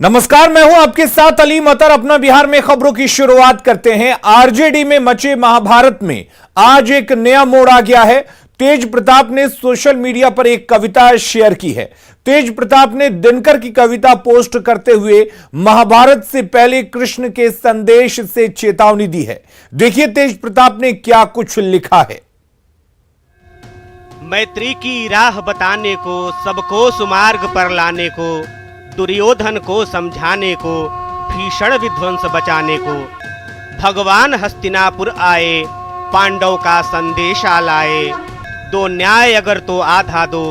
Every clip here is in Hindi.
नमस्कार, मैं हूं आपके साथ अली मतर। अपना बिहार में खबरों की शुरुआत करते हैं। आरजेडी में मचे महाभारत में आज एक नया मोड़ आ गया है। तेज प्रताप ने सोशल मीडिया पर एक कविता शेयर की है। तेज प्रताप ने दिनकर की कविता पोस्ट करते हुए महाभारत से पहले कृष्ण के संदेश से चेतावनी दी है। देखिए तेज प्रताप ने क्या कुछ लिखा है। मैत्री की राह बताने को, सबको सुमार्ग पर लाने को, दुर्योधन को समझाने को, भीषण विध्वंस बचाने को, भगवान हस्तिनापुर आए, पांडव का संदेशा लाए। दो न्याय अगर तो आधा दो,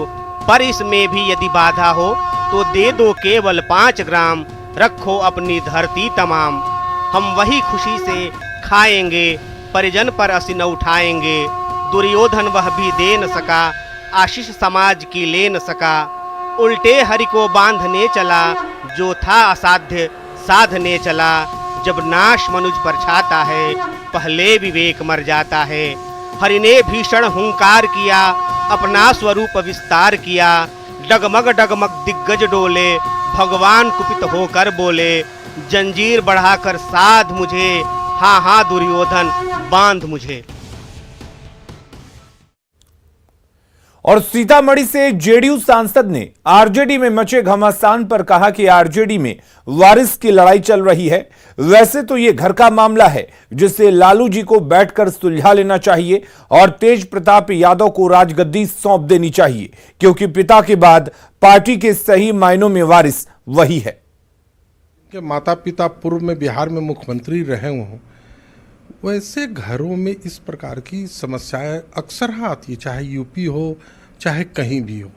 पर इसमें भी यदि बाधा हो तो दे दो केवल 5 ग्राम, रखो अपनी धरती तमाम। हम वही खुशी से खाएंगे, परिजन पर असी न उठाएंगे। दुर्योधन वह भी दे न सका, आशीष समाज की ले न सका। उल्टे हरि को बांधने चला, जो था असाध्य साधने चला। जब नाश मनुज पर छाता है, पहले विवेक मर जाता है। हरि ने भीषण हुंकार किया, अपना स्वरूप विस्तार किया। डगमग डगमग दिग्गज डोले, भगवान कुपित होकर बोले। जंजीर बढ़ाकर साध मुझे, हाँ हाँ दुर्योधन बांध मुझे। और सीतामढ़ी से जेडीयू सांसद ने आरजेडी में मचे घमासान पर कहा कि आरजेडी में वारिस की लड़ाई चल रही है। वैसे तो यह घर का मामला है जिसे लालू जी को बैठकर सुलझा लेना चाहिए और तेज प्रताप यादव को राजगद्दी सौंप देनी चाहिए, क्योंकि पिता के बाद पार्टी के सही मायनों में वारिस वही है। कि माता पिता पूर्व में बिहार में मुख्यमंत्री रहे हों, वैसे घरों में इस प्रकार की समस्याएं अक्सर आती है, चाहे यूपी हो चाहे कहीं भी हो।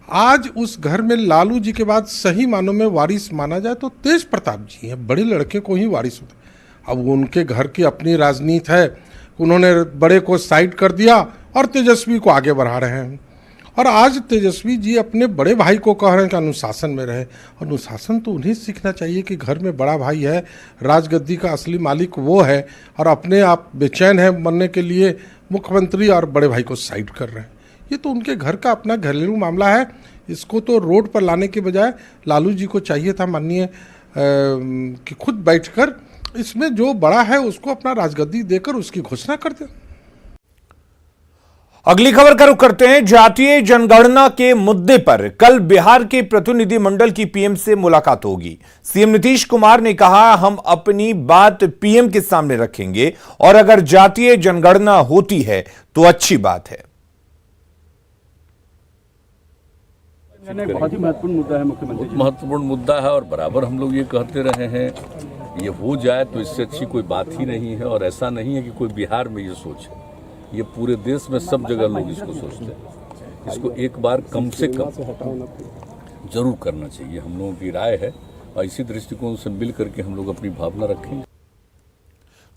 आज उस घर में लालू जी के बाद सही मानों में वारिस माना जाए तो तेज प्रताप जी हैं। बड़े लड़के को ही वारिस होता। अब उनके घर की अपनी राजनीति है, उन्होंने बड़े को साइड कर दिया और तेजस्वी को आगे बढ़ा रहे हैं। और आज तेजस्वी जी अपने बड़े भाई को कह रहे हैं कि अनुशासन में रहे। अनुशासन तो उन्हें सीखना चाहिए कि घर में बड़ा भाई है, राजगद्दी का असली मालिक वो है, और अपने आप बेचैन है बनने के लिए मुख्यमंत्री और बड़े भाई को साइड कर रहे हैं। ये तो उनके घर का अपना घरेलू मामला है। इसको तो रोड पर लाने के बजाय लालू जी को चाहिए था माननीय कि खुद बैठकर इसमें जो बड़ा है उसको अपना राजगद्दी देकर उसकी घोषणा कर दें। अगली खबर का रुख करते हैं। जातीय जनगणना के मुद्दे पर कल बिहार के प्रतिनिधिमंडल की पीएम से मुलाकात होगी। सीएम नीतीश कुमार ने कहा, हम अपनी बात पीएम के सामने रखेंगे और अगर जातीय जनगणना होती है तो अच्छी बात है। बहुत ही महत्वपूर्ण मुद्दा है मुख्यमंत्री जी। महत्वपूर्ण मुद्दा है और बराबर हम लोग ये कहते रहे हैं, ये हो जाए तो इससे अच्छी कोई बात ही नहीं है। और ऐसा नहीं है कि कोई बिहार में ये सोच है, ये पूरे देश में सब जगह लोग इसको सोचते हैं। इसको एक बार कम से कम जरूर करना चाहिए, हम लोगों की राय है। और इसी दृष्टिकोण से मिल करके हम लोग अपनी भावना रखेंगे।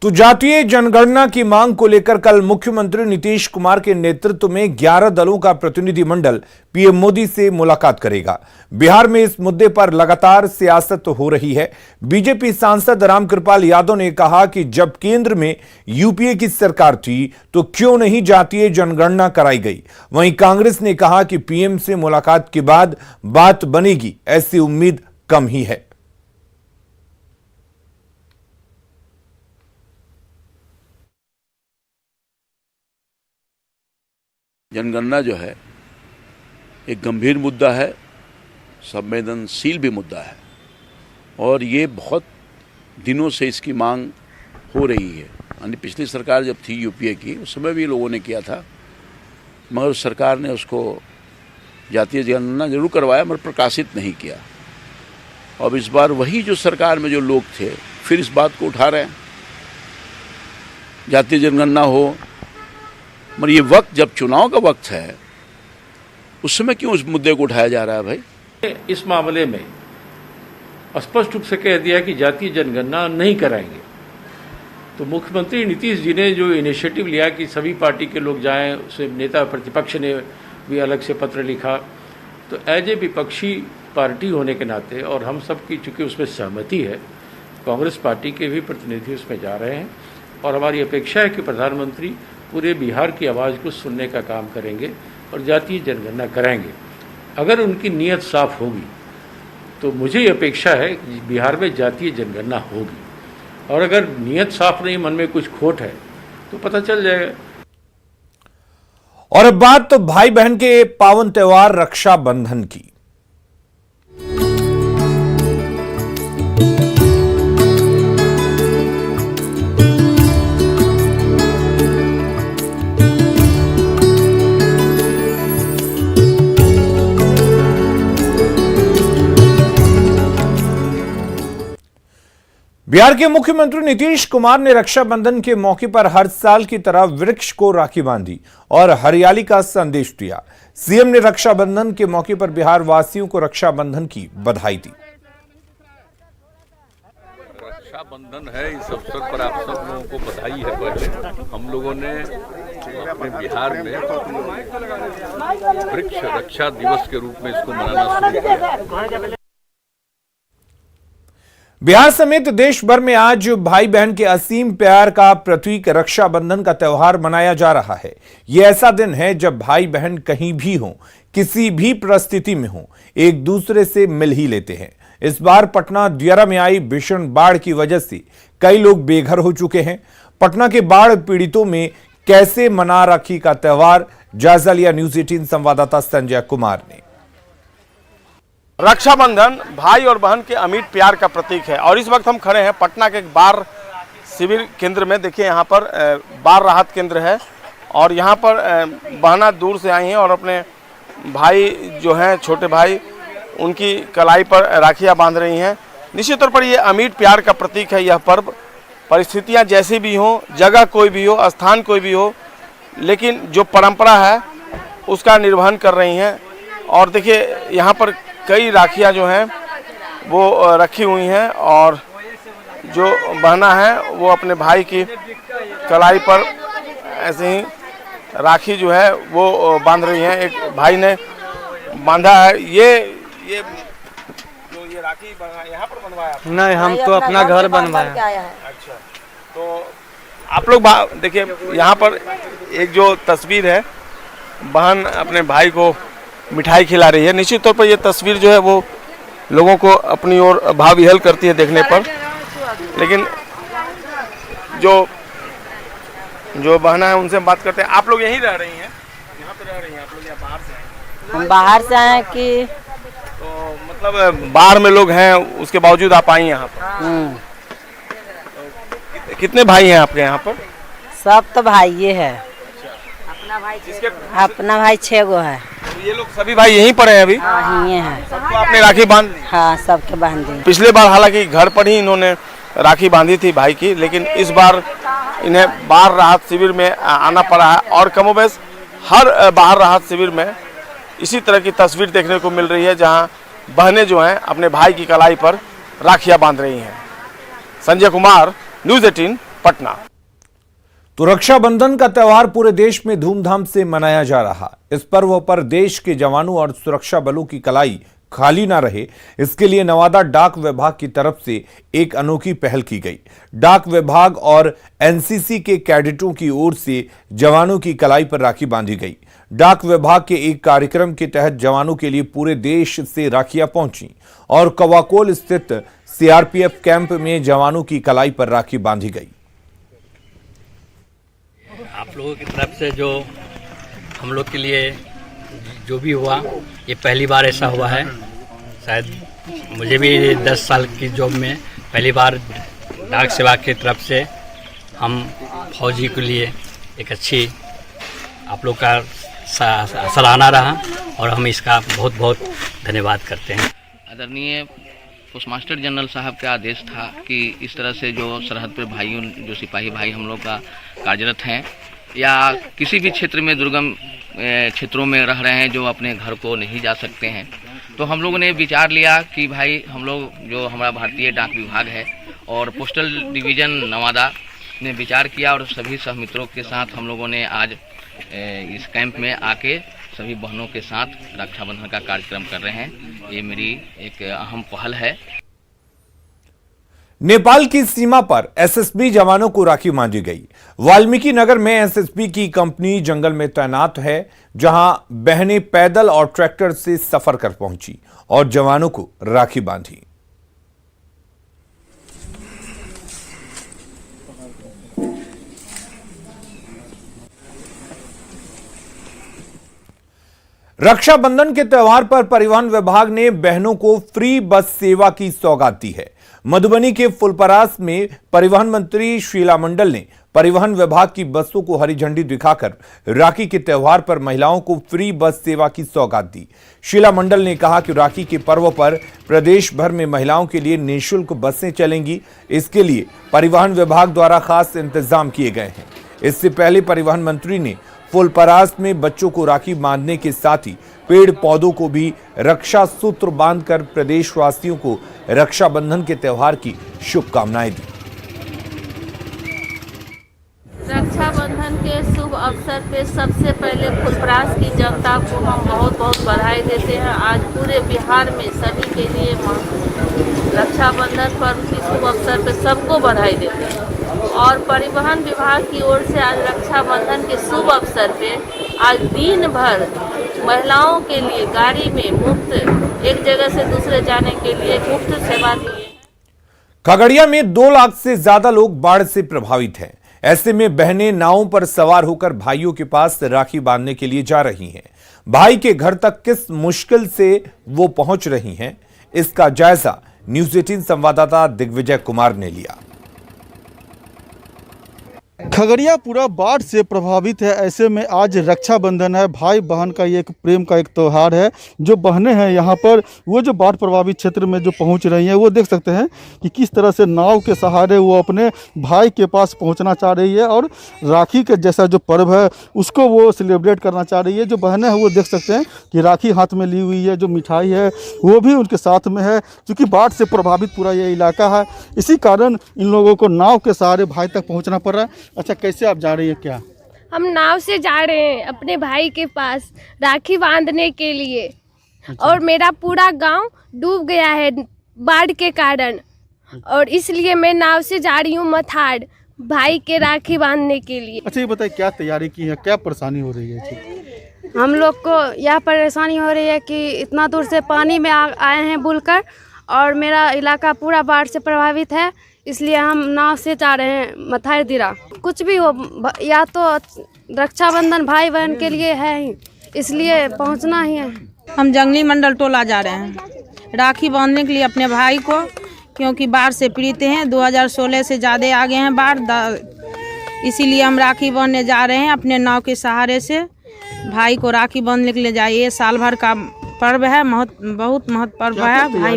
तो जातीय जनगणना की मांग को लेकर कल मुख्यमंत्री नीतीश कुमार के नेतृत्व में 11 दलों का प्रतिनिधिमंडल पीएम मोदी से मुलाकात करेगा। बिहार में इस मुद्दे पर लगातार सियासत हो रही है। बीजेपी सांसद रामकृपाल यादव ने कहा कि जब केंद्र में यूपीए की सरकार थी तो क्यों नहीं जातीय जनगणना कराई गई। वहीं कांग्रेस ने कहा कि पीएम से मुलाकात के बाद बात बनेगी, ऐसी उम्मीद कम ही है। जनगणना जो है एक गंभीर मुद्दा है, संवेदनशील भी मुद्दा है, और ये बहुत दिनों से इसकी मांग हो रही है। यानी पिछली सरकार जब थी यूपीए की, उस समय भी लोगों ने किया था, मगर उस सरकार ने उसको जातीय जनगणना जरूर करवाया मगर प्रकाशित नहीं किया। अब इस बार वही जो सरकार में जो लोग थे फिर इस बात को उठा रहे हैं, जातीय जनगणना हो। मगर ये वक्त जब चुनाव का वक्त है, उस समय क्यों उस मुद्दे को उठाया जा रहा है भाई? इस मामले में स्पष्ट रूप से कह दिया कि जातीय जनगणना नहीं कराएंगे। तो मुख्यमंत्री नीतीश जी ने जो इनिशिएटिव लिया कि सभी पार्टी के लोग जाएं, उसे नेता प्रतिपक्ष ने भी अलग से पत्र लिखा। तो एज ए विपक्षी पार्टी होने के नाते और हम सब की चूँकि उसमें सहमति है, कांग्रेस पार्टी के भी प्रतिनिधि उसमें जा रहे हैं और हमारी अपेक्षा है कि प्रधानमंत्री पूरे बिहार की आवाज़ को सुनने का काम करेंगे और जातीय जनगणना कराएंगे। अगर उनकी नीयत साफ होगी तो मुझे ये अपेक्षा है कि बिहार में जातीय जनगणना होगी, और अगर नीयत साफ नहीं, मन में कुछ खोट है, तो पता चल जाएगा। और अब बात तो भाई बहन के पावन त्योहार रक्षाबंधन की। बिहार के मुख्यमंत्री नीतीश कुमार ने रक्षाबंधन के मौके पर हर साल की तरह वृक्ष को राखी बांधी और हरियाली का संदेश दिया। सीएम ने रक्षाबंधन के मौके पर बिहार वासियों को रक्षाबंधन की बधाई दी। रक्षाबंधन है, इस अवसर पर आप सब लोगों को बधाई है। पहले हम लोगों ने अपने बिहार में वृक्ष रक्षा दिवस के रूप में इसको मनाना शुरू किया। बिहार समेत देश भर में आज भाई बहन के असीम प्यार का प्रतीक रक्षाबंधन का त्यौहार मनाया जा रहा है। यह ऐसा दिन है जब भाई बहन कहीं भी हों, किसी भी परिस्थिति में हों, एक दूसरे से मिल ही लेते हैं। इस बार पटना दियारा में आई भीषण बाढ़ की वजह से कई लोग बेघर हो चुके हैं। पटना के बाढ़ पीड़ितों में कैसे मना राखी का त्यौहार, जायजा लिया न्यूज 18 संवाददाता संजय कुमार ने। रक्षाबंधन भाई और बहन के अमिट प्यार का प्रतीक है और इस वक्त हम खड़े हैं पटना के एक बाढ़ शिविर केंद्र में। देखिए यहाँ पर बाढ़ राहत केंद्र है और यहाँ पर बहना दूर से आई हैं और अपने भाई जो हैं, छोटे भाई, उनकी कलाई पर राखियाँ बांध रही हैं। निश्चित तौर पर ये अमिट प्यार का प्रतीक है यह पर्व। परिस्थितियाँ जैसी भी हों, जगह कोई भी हो, स्थान कोई भी हो, लेकिन जो परंपरा है उसका निर्वहन कर रही हैं। और देखिए यहाँ पर कई राखियाँ जो हैं वो रखी हुई हैं और जो बहना है वो अपने भाई की कलाई पर ऐसे ही राखी जो है वो बांध रही हैं। एक भाई ने बांधा है। ये जो ये राखी यहाँ पर बनवाया? नहीं, हम तो अपना घर बनवाया। अच्छा, तो आप लोग देखिए यहाँ पर एक जो तस्वीर है, बहन अपने भाई को मिठाई खिला रही है। निश्चित तौर पर यह तस्वीर जो है वो लोगों को अपनी ओर भाव विहल करती है देखने पर। लेकिन जो बहना है उनसे बात करते हैं। आप लोग यहीं रह रही हैं? यहाँ पे रह रही हैं आप लोग या बाहर से आए? हम बाहर से आए कि तो मतलब बाहर में लोग हैं, उसके बावजूद आप आई यहाँ पर? तो कितने भाई हैं आपके यहाँ पर? सब तो भाई ये है। अपना भाई 6 गो है। ये लोग सभी भाई यहीं पर हैं अभी? हाँ, ये है। सबको आपने राखी बांध दी? हाँ, सबके बांध दी। पिछले बार हालांकि घर पर ही इन्होंने राखी बांधी थी भाई की, लेकिन इस बार इन्हें बाढ़ राहत शिविर में आना पड़ा है और कमोबेश हर बाढ़ राहत शिविर में इसी तरह की तस्वीर देखने को मिल रही है, जहां बहनें जो हैं अपने भाई की कलाई पर राखियां बांध रही हैं। संजय कुमार, न्यूज 18 पटना। तो रक्षाबंधन का त्यौहार पूरे देश में धूमधाम से मनाया जा रहा। इस पर्व पर देश के जवानों और सुरक्षा बलों की कलाई खाली ना रहे, इसके लिए नवादा डाक विभाग की तरफ से एक अनोखी पहल की गई। डाक विभाग और एनसीसी के कैडेटों की ओर से जवानों की कलाई पर राखी बांधी गई। डाक विभाग के एक कार्यक्रम के तहत जवानों के लिए पूरे देश से राखियां पहुंची और कवाकोल स्थित सीआरपीएफ कैंप में जवानों की कलाई पर राखी बांधी गई। आप लोगों की तरफ से जो हम लोग के लिए जो भी हुआ, ये पहली बार ऐसा हुआ है। शायद मुझे भी 10 साल की जॉब में पहली बार डाक सेवा की तरफ से हम फौजी के लिए एक अच्छी आप लोग का सराहना रहा और हम इसका बहुत बहुत धन्यवाद करते हैं। आदरणीय पोस्टमास्टर जनरल साहब का आदेश था कि इस तरह से जो सरहद पर भाइयों, जो सिपाही भाई हम लोग का कार्यरत हैं या किसी भी क्षेत्र में दुर्गम क्षेत्रों में रह रहे हैं, जो अपने घर को नहीं जा सकते हैं, तो हम लोगों ने विचार लिया कि भाई हम लोग जो हमारा भारतीय डाक विभाग है और पोस्टल डिवीज़न नवादा ने विचार किया और सभी सहमित्रों के साथ हम लोगों ने आज इस कैंप में आके सभी बहनों के साथ रक्षाबंधन का कार्यक्रम कर रहे हैं। ये मेरी एक अहम पहल है। नेपाल की सीमा पर एसएसबी जवानों को राखी बांधी गई। वाल्मीकि नगर में एसएसबी की कंपनी जंगल में तैनात है, जहां बहनें पैदल और ट्रैक्टर से सफर कर पहुंची और जवानों को राखी बांधी। रक्षाबंधन के त्योहार पर परिवहन विभाग ने बहनों को फ्री बस सेवा की सौगात दी है। मधुबनी के फुलपरास में परिवहन मंत्री शीला मंडल ने परिवहन विभाग की बसों को हरी झंडी दिखाकर राखी के त्योहार पर महिलाओं को फ्री बस सेवा की सौगात दी। शीला मंडल ने कहा कि राखी के पर्व पर प्रदेश भर में महिलाओं के लिए निःशुल्क बसें चलेंगी। इसके लिए परिवहन विभाग द्वारा खास इंतजाम किए गए हैं। इससे पहले परिवहन मंत्री ने फुलपरास में बच्चों को राखी बांधने के साथ ही पेड़ पौधों को भी रक्षा सूत्र बांधकर प्रदेशवासियों को रक्षाबंधन के त्योहार की शुभकामनाएं दी। रक्षाबंधन के शुभ अवसर पे सबसे पहले फुलपरास की जनता को हम बहुत बहुत बधाई देते हैं। आज पूरे बिहार में सभी के लिए रक्षाबंधन पर्व की शुभ अवसर पे सबको बधाई देते हैं। और परिवहन विभाग की ओर से आज रक्षाबंधन के शुभ अवसर पे आज दिन भर महिलाओं के लिए गाड़ी में मुफ्त एक जगह से दूसरे जाने के लिए मुफ्त सेवा दी है। खगड़िया में 2 लाख से ज्यादा लोग बाढ़ से प्रभावित हैं। ऐसे में बहनें नावों पर सवार होकर भाइयों के पास राखी बांधने के लिए जा रही हैं। भाई के घर तक किस मुश्किल से वो पहुंच रही हैं, इसका जायजा न्यूज़ 18 संवाददाता दिग्विजय कुमार ने लिया। खगड़िया पूरा बाढ़ से प्रभावित है। ऐसे में आज रक्षाबंधन है, भाई बहन का ये एक प्रेम का एक त्यौहार है। जो बहनें हैं यहाँ पर, वो जो बाढ़ प्रभावित क्षेत्र में जो पहुँच रही हैं, वो देख सकते हैं कि किस तरह से नाव के सहारे वो अपने भाई के पास पहुँचना चाह रही है और राखी के जैसा जो पर्व है उसको वो सेलिब्रेट करना चाह रही है। जो बहनें हैं वो देख सकते हैं कि राखी हाथ में ली हुई है, जो मिठाई है वो भी उनके साथ में है। क्योंकि बाढ़ से प्रभावित पूरा ये इलाका है, इसी कारण इन लोगों को नाव के सहारे भाई तक पहुँचना पड़ रहा है। अच्छा, कैसे आप जा रही है? क्या हम नाव से जा रहे हैं अपने भाई के पास राखी बांधने के लिए। अच्छा। और मेरा पूरा गांव डूब गया है बाढ़ के कारण, और इसलिए मैं नाव से जा रही हूँ मथाड़ भाई के राखी बांधने के लिए। अच्छा, ये बताइए क्या तैयारी की है, क्या परेशानी हो रही है? हम लोग को यह परेशानी हो रही है कि इतना दूर से पानी में आए हैं बुलकर, और मेरा इलाका पूरा बाढ़ से प्रभावित है, इसलिए हम नाव से जा रहे हैं मथाड़ दिरा। कुछ भी हो, या तो रक्षाबंधन भाई बहन के लिए है ही, इसलिए पहुंचना ही है। हम जंगली मंडल टोला जा रहे हैं राखी बांधने के लिए अपने भाई को, क्योंकि बाढ़ से पीड़ित हैं। 2016 से ज़्यादा आगे हैं बाढ़, इसीलिए हम राखी बांधने जा रहे हैं अपने नाव के सहारे से। भाई को राखी बांधने के लिए जाइए, साल भर का पर्व है, बहुत महत्व पर्व है। भाई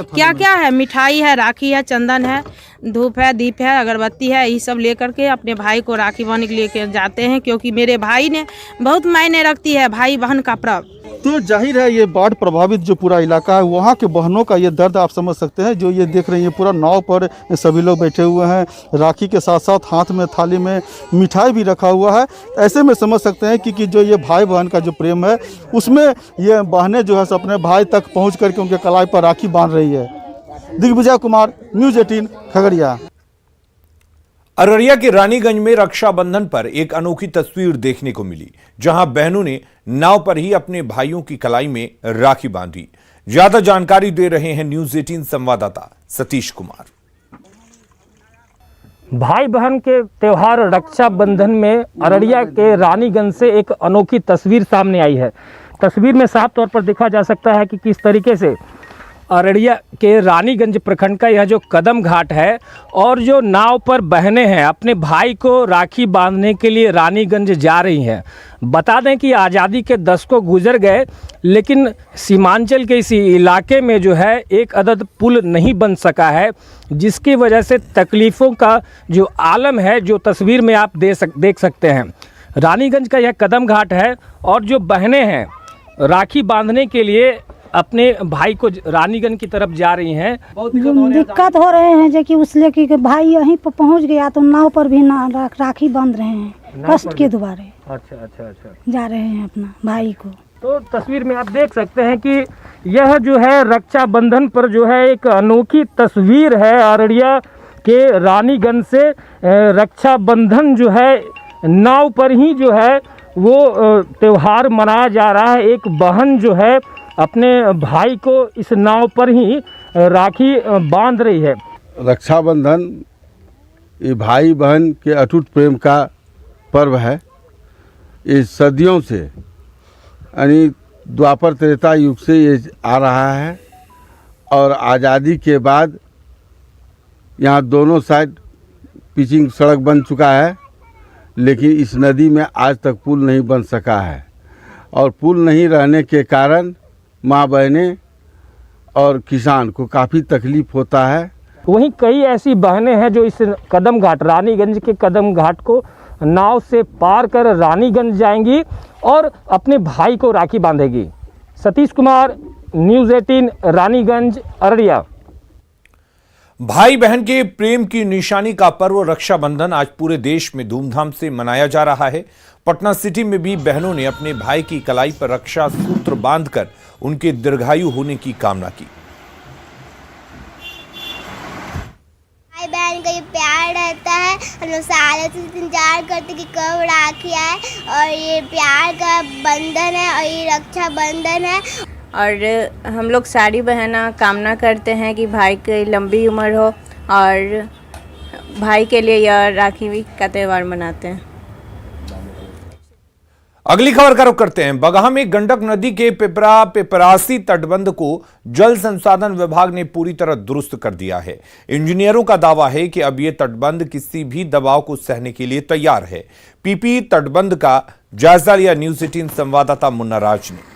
क्या क्या है, मिठाई है, राखी है, चंदन है, धूप है, दीप है, अगरबत्ती है, ये सब लेकर के अपने भाई को राखी बांधने के लिए जाते हैं। क्योंकि मेरे भाई ने बहुत मायने रखती है भाई बहन का पर्व। तो जाहिर है ये बाढ़ प्रभावित जो पूरा इलाका है, वहाँ के बहनों का ये दर्द आप समझ सकते हैं। जो ये देख रही हैं पूरा नाव पर सभी लोग बैठे हुए हैं, राखी के साथ साथ हाथ में थाली में मिठाई भी रखा हुआ है। ऐसे में समझ सकते हैं कि जो ये भाई बहन का जो प्रेम है, उसमें ये बहनें जो है अपने भाई तक पहुँच करके उनके कलाई पर राखी बांध रही है। दिग्विजय कुमार, न्यूज़ 18 खगड़िया। अररिया के रानीगंज में रक्षाबंधन पर एक अनोखी तस्वीर देखने को मिली, जहां बहनों ने नाव पर ही अपने भाइयों की कलाई में राखी बांधी। ज्यादा जानकारी दे रहे हैं न्यूज़ 18 संवाददाता सतीश कुमार। भाई बहन के त्योहार रक्षाबंधन में अररिया के रानीगंज से एक अनोखी तस्वीर सामने आई है। तस्वीर में साफ तौर पर देखा जा सकता है कि किस तरीके से अररिया के रानीगंज प्रखंड का यह जो कदम घाट है, और जो नाव पर बहनें हैं अपने भाई को राखी बांधने के लिए रानीगंज जा रही हैं। बता दें कि आज़ादी के दशकों गुजर गए, लेकिन सीमांचल के इसी इलाके में जो है एक अदद पुल नहीं बन सका है, जिसकी वजह से तकलीफ़ों का जो आलम है, जो तस्वीर में आप देख सकते हैं। रानीगंज का यह कदम घाट है, और जो बहनें हैं राखी बांधने के लिए अपने भाई को रानीगंज की तरफ जा रही हैं। दिक्कत हो रहे हैं जो कि उसलिए कि भाई यहीं पर पहुंच गया तो नाव पर भी राखी बांध रहे हैं, कष्ट के द्वारा। अच्छा जा रहे हैं अपना भाई को। तो तस्वीर में आप देख सकते हैं कि यह जो है रक्षाबंधन पर जो है एक अनोखी तस्वीर है। अररिया के रानीगंज से रक्षाबंधन जो है नाव पर ही जो है वो त्यौहार मनाया जा रहा है। एक बहन जो है अपने भाई को इस नाव पर ही राखी बांध रही है। रक्षाबंधन ये भाई बहन के अटूट प्रेम का पर्व है। ये सदियों से यानी द्वापर त्रेता युग से ये आ रहा है और आज़ादी के बाद यहाँ दोनों साइड पिचिंग सड़क बन चुका है, लेकिन इस नदी में आज तक पुल नहीं बन सका है और पुल नहीं रहने के कारण माँ बहनें और किसान को काफ़ी तकलीफ होता है। वहीं कई ऐसी बहनें हैं जो इस कदम घाट रानीगंज के कदम घाट को नाव से पार कर रानीगंज जाएंगी और अपने भाई को राखी बांधेगी। सतीश कुमार, न्यूज़ 18, रानीगंज, अररिया। भाई बहन के प्रेम की निशानी का पर्व रक्षाबंधन आज पूरे देश में धूमधाम से मनाया जा रहा है। पटना सिटी में भी बहनों ने अपने भाई की कलाई पर रक्षा सूत्र बांधकर उनके दीर्घायु होने की कामना की। भाई बहन का ये प्यार रहता है, हम लोग सालों से इंतजार करते कि कब राखी आए और ये प्यार का बंधन है और ये रक्षा बंधन है। और हम लोग सारी बहना कामना करते हैं कि भाई की लंबी उम्र हो और भाई के लिए यह राखी का त्यौहार मनाते हैं। अगली खबर का रुख करते हैं। बगहा में गंडक नदी के पिपरा पिपरासी तटबंध को जल संसाधन विभाग ने पूरी तरह दुरुस्त कर दिया है। इंजीनियरों का दावा है कि अब यह तटबंध किसी भी दबाव को सहने के लिए तैयार है। पीपी तटबंध का जायजा लिया न्यूज़ 18 संवाददाता मुन्ना राज ने।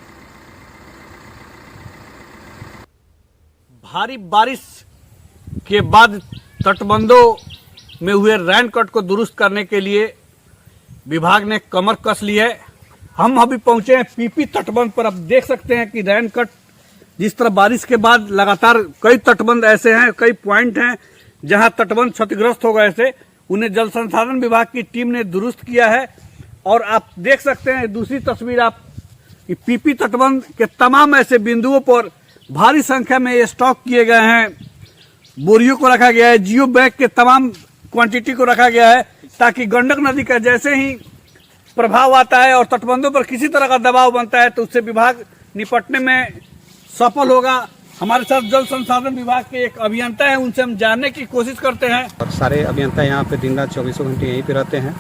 भारी बारिश के बाद तटबंधों में हुए रैन कट को दुरुस्त करने के लिए विभाग ने कमर कस ली है। हम अभी पहुंचे हैं पीपी तटबंध पर। अब देख सकते हैं कि रैन कट जिस तरह बारिश के बाद लगातार कई तटबंध ऐसे हैं, कई पॉइंट हैं जहां तटबंध क्षतिग्रस्त हो गए थे, उन्हें जल संसाधन विभाग की टीम ने दुरुस्त किया है। और आप देख सकते हैं दूसरी तस्वीर आप कि पीपी तटबंध के तमाम ऐसे बिंदुओं पर भारी संख्या में ये स्टॉक किए गए हैं, बोरियों को रखा गया है, जियो बैग के तमाम क्वांटिटी को रखा गया है ताकि गंडक नदी का जैसे ही प्रभाव आता है और तटबंधों पर किसी तरह का दबाव बनता है तो उससे विभाग निपटने में सफल होगा। हमारे साथ जल संसाधन विभाग के एक अभियंता है, उनसे हम जानने की कोशिश करते हैं। और सारे अभियंता यहाँ पे दिन रात 24 घंटे यहीं पे रहते हैं,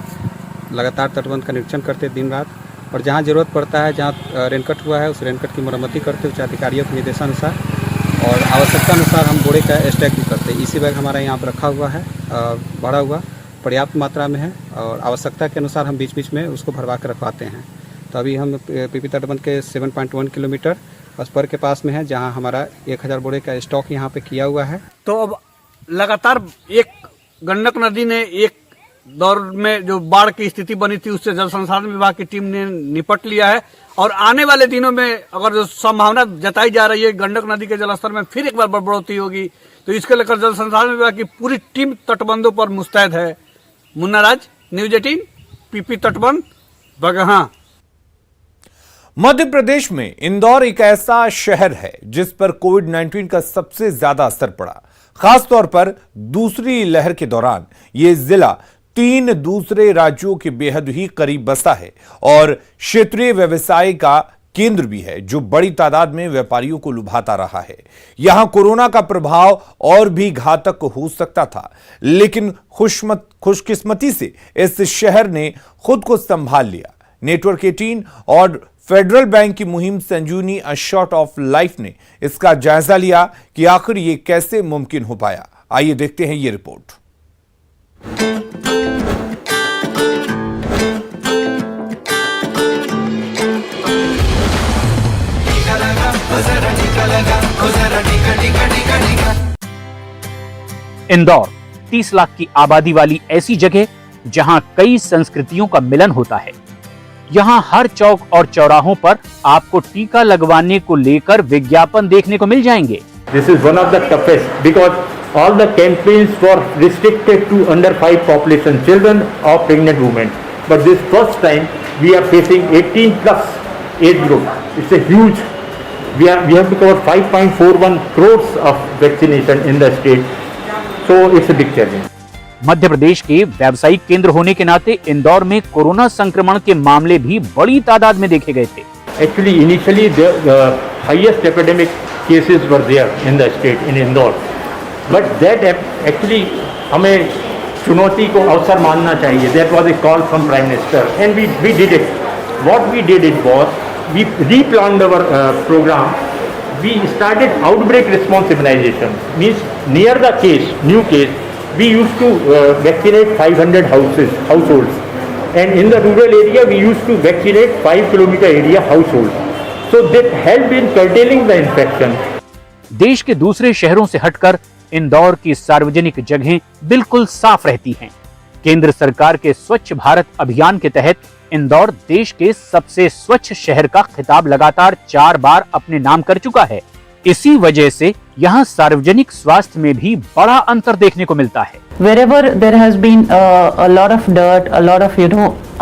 लगातार तटबंध का निरीक्षण करते हैं दिन रात, और जहाँ जरूरत पड़ता है, जहाँ रेनकट हुआ है उस रेनकट की मरम्मति करते हैं उच्च अधिकारियों के निर्देशानुसार, और आवश्यकता अनुसार हम बोरे का स्टैक भी करते हैं। इसी बैग हमारा यहाँ पर रखा हुआ है, भरा हुआ पर्याप्त मात्रा में है, और आवश्यकता के अनुसार हम बीच बीच में उसको भरवा कर रखवाते हैं। तो अभी हम पीपी तटबंध के 7.1 किलोमीटर स्पर के पास में है, जहाँ हमारा 1000 बोरे का स्टॉक यहाँ पे किया हुआ है। तो अब लगातार एक गंडक नदी ने एक दौर में जो बाढ़ की स्थिति बनी थी उससे जल संसाधन विभाग की टीम ने निपट लिया है, और आने वाले दिनों में अगर जो संभावना जताई जा रही है गंडक नदी के जलस्तर में फिर एक बार बढ़ोतरी होगी, तो इसको लेकर जल संसाधन विभाग की पूरी टीम तटबंधों पर मुस्तैद है। मुन्ना राज, न्यूज़ 18, पीपी तटबंध, बगहा। मध्य प्रदेश में इंदौर एक ऐसा शहर है जिस पर कोविड-19 का सबसे ज्यादा असर पड़ा। खासतौर पर दूसरी लहर के दौरान यह जिला 3 दूसरे राज्यों के बेहद ही करीब बसा है और क्षेत्रीय व्यवसाय का केंद्र भी है, जो बड़ी तादाद में व्यापारियों को लुभाता रहा है। यहां कोरोना का प्रभाव और भी घातक हो सकता था, लेकिन खुशकिस्मती से इस शहर ने खुद को संभाल लिया। नेटवर्क 18 और फेडरल बैंक की मुहिम संजीवनी अ शॉट ऑफ लाइफ ने इसका जायजा लिया कि आखिर ये कैसे मुमकिन हो पाया। आइए देखते हैं ये रिपोर्ट। इंदौर 30 लाख की आबादी वाली ऐसी जगह जहां कई संस्कृतियों का मिलन होता है। यहां हर चौक और चौराहों पर आपको टीका लगवाने को लेकर विज्ञापन देखने को मिल जाएंगे। This is one of the toughest because all the campaigns were restricted to under 5 population children or pregnant women. But this first time we are facing 18 plus age group. It's a huge. We have to cover 5.41 crores of vaccination in the state. So it's a big challenge. Madhya Pradesh के व्यावसायिक केंद्र होने के नाते इंदौर में कोरोना संक्रमण के मामले भी बड़ी तादाद में देखे गए थे। Actually, initially the highest epidemic cases were there in the state in Indore, but that actually हमें चुनौती को अवसर मानना चाहिए. That was a call from Prime Minister, and we did it. What we did it was we replanned our program. We started outbreak response immunization. Means near the case, new case, we used to vaccinate 500 households, and in the rural area we used to vaccinate 5-kilometer area households. So that helped in curtailing the infection. देश के दूसरे शहरों से हटकर इंदौर की सार्वजनिक जगहें बिल्कुल साफ रहती हैं। केंद्र सरकार के स्वच्छ भारत अभियान के तहत इंदौर देश के सबसे स्वच्छ शहर का खिताब लगातार 4 बार अपने नाम कर चुका है। इसी वजह से यहाँ सार्वजनिक स्वास्थ्य में भी बड़ा अंतर देखने को मिलता है। Wherever there has been a lot of dirt, a lot of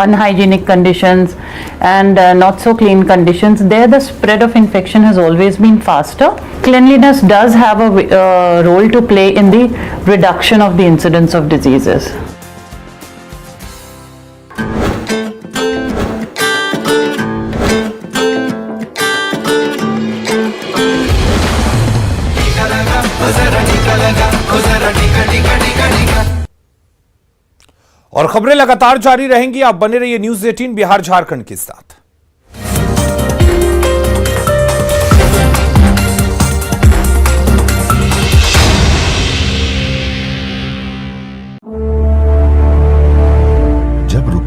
unhygienic conditions and not so clean conditions, there the spread of infection has always been faster. Cleanliness does have a role to play in the reduction of the incidence of diseases. और खबरें लगातार जारी रहेंगी। आप बने रहिए न्यूज़ 18 बिहार झारखंड के साथ।